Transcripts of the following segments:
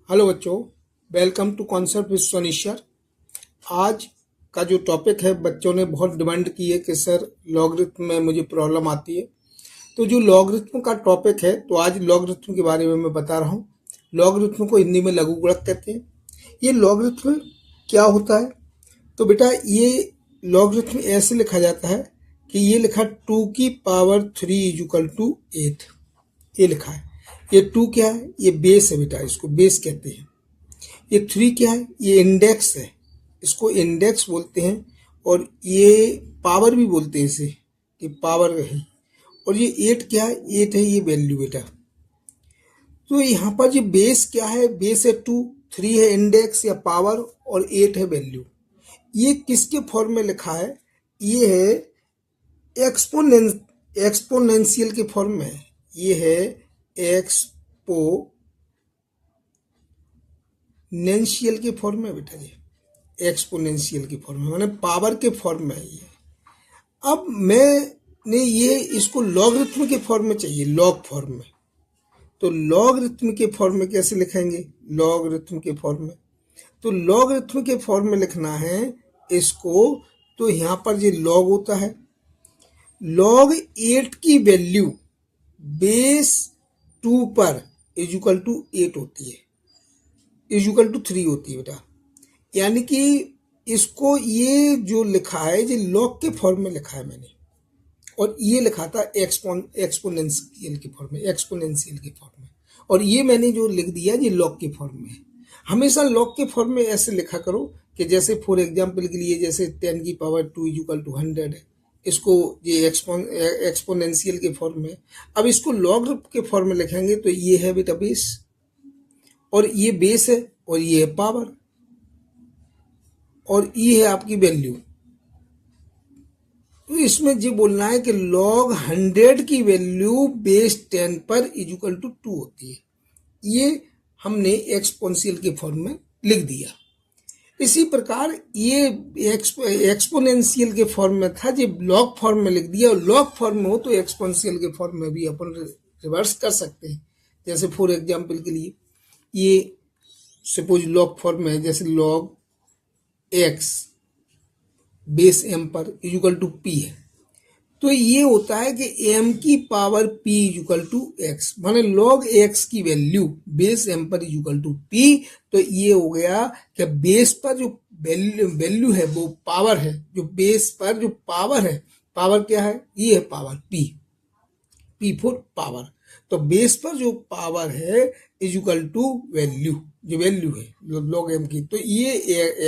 Hello बच्चों, welcome to concept with सोनीश्वर। आज का जो टॉपिक है, बच्चों ने बहुत डिमांड की है कि सर लॉगरिथम में मुझे प्रॉब्लम आती है। तो जो लॉगरिथम का टॉपिक है, तो आज लॉगरिथम के बारे में मैं बता रहा हूँ। लॉगरिथम को हिंदी में लघुगणक कहते हैं। ये लॉगरिथम क्या होता है? तो बेटा, ये लॉगरिथम ऐसे लिखा जाता है कि ये लिखा 2⁻³ = 8। ये लिखा है। ये 2 क्या है? ये बेस है बेटा, इसको बेस कहते हैं। ये 3 क्या है? ये इंडेक्स है, इसको इंडेक्स बोलते हैं। और ये पावर भी बोलते हैं इसे, कि पावर है। और ये 8 क्या है? 8 है ये वैल्यू बेटा। तो यहाँ पर जो बेस क्या है? बेस है 2, 3 है इंडेक्स या पावर, और 8 है वैल्यू। ये किसके फॉर्म में लिखा है? ये है एक्सपोनेंशियल के फॉर्म में है। ये है एक्सपोनेंशियल के फॉर्म में बेटा। ये एक्सपोनेंशियल के फॉर्म में, माने पावर के फॉर्म में है ये। अब मैंने ये इसको लॉगरिथम के फॉर्म में चाहिए, लॉग फॉर्म में। तो लॉगरिथम के फॉर्म में कैसे लिखेंगे? लॉगरिथम के फॉर्म में, तो लॉगरिथम के फॉर्म में लिखना है इसको। तो यहाँ पर ये लॉग होता है, लॉग 8 की वैल्यू बेस 2 पर = 8 होती है, = 3 होती है बेटा। यानी कि इसको ये जो लिखा है, ये लॉग के फॉर्म में लिखा है मैंने, और ये लिखा था एक्सपोनेंशियल के फॉर्म में, एक्सपोनेंशियल के फॉर्म में। और ये मैंने जो लिख दिया, ये लॉग के फॉर्म में है। हमेशा लॉग के फॉर्म में ऐसे लिखा करो कि जैसे फॉर एग्जांपल के लिए, जैसे 10⁻² = 100 है, इसको ये एक्सपोनेंशियल के फॉर्म में। अब इसको लॉग के फॉर्म में लिखेंगे तो ये है बेटा बेस, और ये बेस है, और ये है पावर, और ये है आपकी वैल्यू। तो इसमें ये बोलना है कि log 100 की वैल्यू बेस 10 पर = 2 होती है। ये हमने एक्सपोनेंशियल के फॉर्म में लिख दिया। इसी प्रकार ये एक्सपोनेंशियल के फॉर्म में था, ये लॉग फॉर्म में लिख दिया। और लॉग फॉर्म में हो तो एक्सपोनेंशियल के फॉर्म में भी अपन रिवर्स कर सकते हैं। जैसे फॉर एग्जांपल के लिए, ये सपोज लॉग फॉर्म में है, जैसे log x बेस m पर = p है। तो ये होता है कि m की पावर p = x, माने log x की वैल्यू बेस m पर = p। तो ये हो गया कि बेस पर जो वैल्यू है वो पावर है, जो बेस पर जो पावर है, पावर क्या है? ये है पावर p फॉर पावर। तो बेस पर जो पावर है = वैल्यू, जो वैल्यू है log m की। तो ये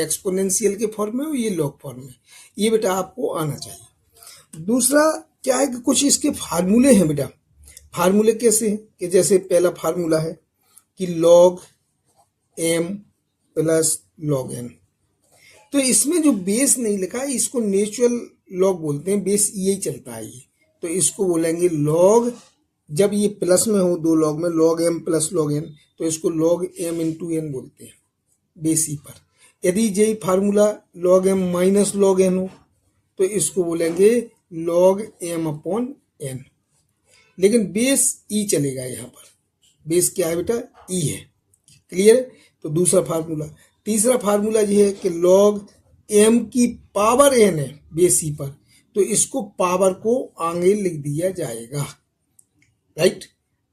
एक्सपोनेंशियल के फॉर्म में, ये लॉग फॉर्म में। ये बेटा आपको आना चाहिए। दूसरा क्या है कि कुछ इसके फार्मूले हैं बेटा। फार्मूले कैसे हैं कि जैसे पहला फार्मूला है कि log m + log n। तो इसमें जो बेस नहीं लिखा है, इसको नेचुरल लॉग बोलते हैं, बेस यही चलता है ये। तो इसको बोलेंगे log, जब ये प्लस में हो दो लॉग में, log m + log n, तो इसको log m × n बोलते हैं बेस ई पर। यदि यही formula log m - log n हो तो इसको बोलेंगे log m/n। लेकिन बेस ई चलेगा यहाँ पर। बेस क्या है बेटा? ई है। क्लियर? तो दूसरा फार्मूला। तीसरा फार्मूला ये है कि log m की पावर n है बेस ई पर, तो इसको पावर को आगे लिख दिया जाएगा। राइट?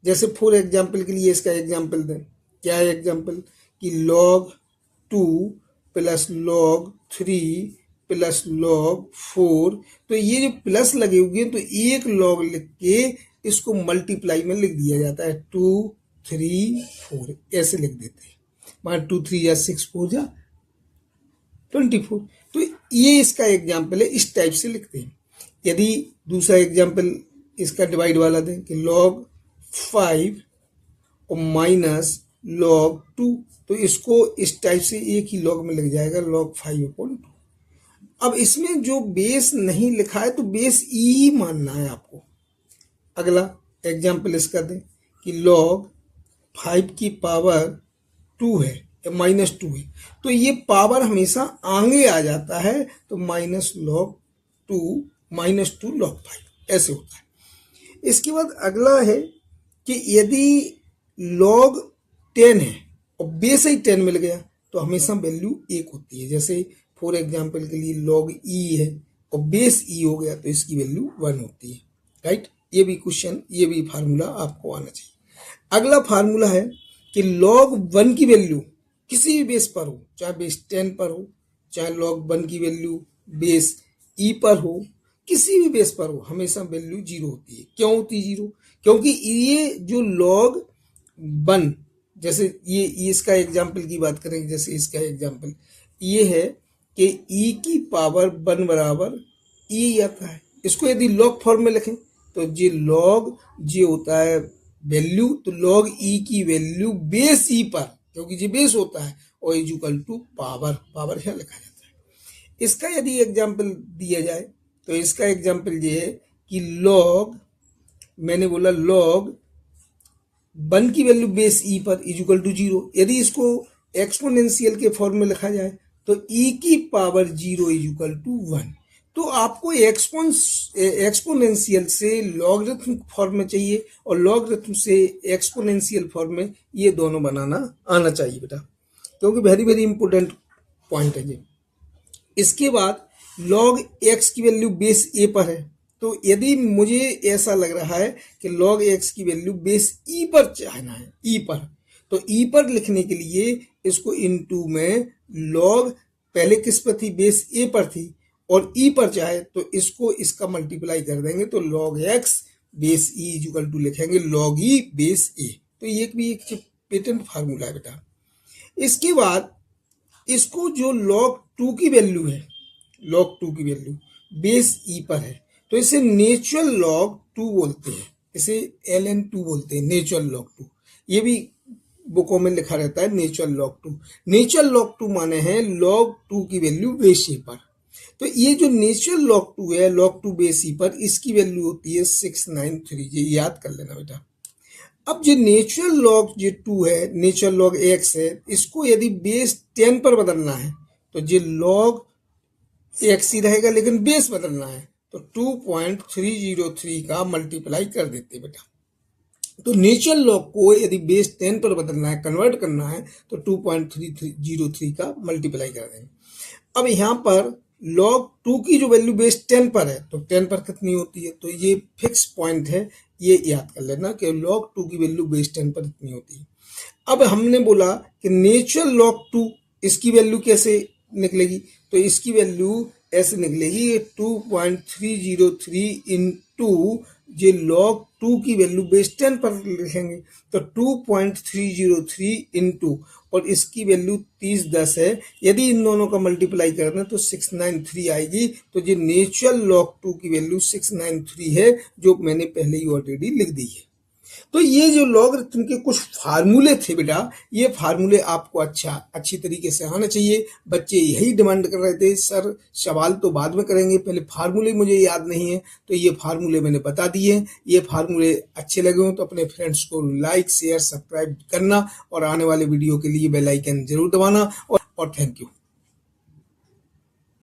जैसे फॉर एग्जाम्पल के लिए इसका एग्जाम्पल दें। क्या है एग्जाम्पल? कि log 2 + log 3 + log 4। तो ये जो प्लस लगे हुए हैं, तो एक log लिख के इसको मल्टीप्लाई में लिख दिया जाता है। 2 3 4 ऐसे लिख देते हैं। मान 2 3 या 6 4 या 24। तो ये इसका एग्जाम्पल है, इस टाइप से लिखते हैं। यदि दूसरा एग्जाम्पल इसका डिवाइड वाला दें कि log 5 और -log 2, तो इसको इस टाइप से एक ही log में लिख जाएगा, log 5/2। अब इसमें जो बेस नहीं लिखा है, तो बेस ई ही मानना है आपको। अगला एग्जाम्पल इसका दें कि log 5 की पावर 2 है या -2 है, तो ये पावर हमेशा आगे आ जाता है, तो -log 2 log 5 ऐसे होता है। इसके बाद अगला है कि यदि log 10 है और बेस ही 10 मिल गया तो हमेशा वैल्यू 1 होती है। जैसे फॉर एग्जाम्पल के लिए log e है और बेस e हो गया तो इसकी वैल्यू 1 होती है, राइट। ये भी क्वेश्चन, ये भी फार्मूला आपको आना चाहिए। अगला फार्मूला है कि log 1 की वैल्यू किसी भी बेस पर हो, चाहे बेस 10 पर हो, चाहे log 1 की वैल्यू बेस e पर हो, किसी भी बेस पर हो, हमेशा वैल्यू 0 होती है। क्यों होती है 0? क्योंकि ये जो log 1, जैसे ये इसका एग्जाम्पल की बात करेंगे, जैसे इसका एग्जाम्पल ये है कि e की पावर 1 बराबर e आता है। इसको यदि log फॉर्म में लिखें तो ये log जो होता है वैल्यू, तो log e की वैल्यू बेस e पर, क्योंकि ये बेस होता है, और इज इक्वल टू पावर यहाँ लिखा जाता है। इसका यदि एग्जाम्पल दिया जाए तो इसका एग्जाम्पल ये है कि log, मैंने बोला log 1 की वैल्यू बेस e पर इज इक्वल टू 0। यदि इसको एक्सपोनेंशियल के फॉर्म में लिखा जाए तो e की पावर 0 इज इक्वल टू 1। तो आपको एक्सपोनेंशियल से लॉगरिथम फॉर्म में चाहिए और लॉगरिथम से एक्सपोनेंशियल फॉर्म में, ये दोनों बनाना आना चाहिए बेटा, क्योंकि वेरी वेरी इंपॉर्टेंट पॉइंट है ये। इसके बाद log x की वैल्यू बेस a पर है, तो यदि मुझे ऐसा लग रहा है कि log x की वैल्यू बेस e पर चाहना है, e पर, तो e पर लिखने के लिए इसको इनटू में log पहले किस पर थी, बेस a पर थी, और e पर चाहे तो इसको इसका मल्टीप्लाई कर देंगे तो log x base e is equal to लिखेंगे log e बेस a। तो ये भी एक पेटेंट फार्मूला है बेटा। इसके बाद इसको जो log 2 की वैल्यू है, log 2 की वैल्यू बेस e पर है, तो इसे नेचुरल log 2 बोलते हैं, इसे ln2 बोलते हैं, नेचुरल log 2। ये भी बुकों में लिखा रहता है नेचुरल log 2। नेचुरल log 2 माने हैं log 2 की वैल्यू बेस e पर। तो ये जो नेचुरल log 2 है, log 2 बेस e पर, इसकी वैल्यू होती है 693। ये याद कर लेना बेटा। अब जो नेचुरल log जो 2 है, नेचुरल log x है, इसको यदि बेस 10 पर बदलना है तो जो log x ही रहेगा, लेकिन बेस बदलना है तो 2.303 का मल्टीप्लाई कर देते बेटा। तो नेचुरल log को यदि बेस 10 पर बदलना है, कन्वर्ट करना है, तो 2.303 का मल्टीप्लाई कर देंगे। अब यहाँ पर log 2 की जो वैल्यू बेस 10 पर है, तो 10 पर कितनी होती है, तो ये फिक्स पॉइंट है, ये याद कर लेना कि log 2 की वैल्यू बेस 10 पर इतनी होती है। अब हमने बोला कि नेचुरल log 2, इसकी वैल्यू कैसे निकलेगी, तो इसकी वैल्यू ऐसे निकलेगी 2.303 इंटू ये log 2 की वैल्यू बेस 10 पर लिखेंगे तो 2.303 इंटू, और इसकी वैल्यू 3010 है। यदि इन दोनों का मल्टीप्लाई करना तो 693 आएगी। तो ये नेचुरल log 2 की वैल्यू 693 है, जो मैंने पहले ही ऑलरेडी लिख दी है। तो ये जो लॉगरिथम के कुछ फार्मूले थे बेटा, ये फार्मूले आपको अच्छी तरीके से आना चाहिए। बच्चे यही डिमांड कर रहे थे, सर सवाल तो बाद में करेंगे, पहले फार्मूले मुझे याद नहीं है, तो ये फार्मूले मैंने बता दिए। ये फार्मूले अच्छे लगे हो तो अपने फ्रेंड्स को लाइक शेयर सब्सक्राइब करना और आने वाले वीडियो के लिए बेल आइकन जरूर दबाना। और थैंक यू।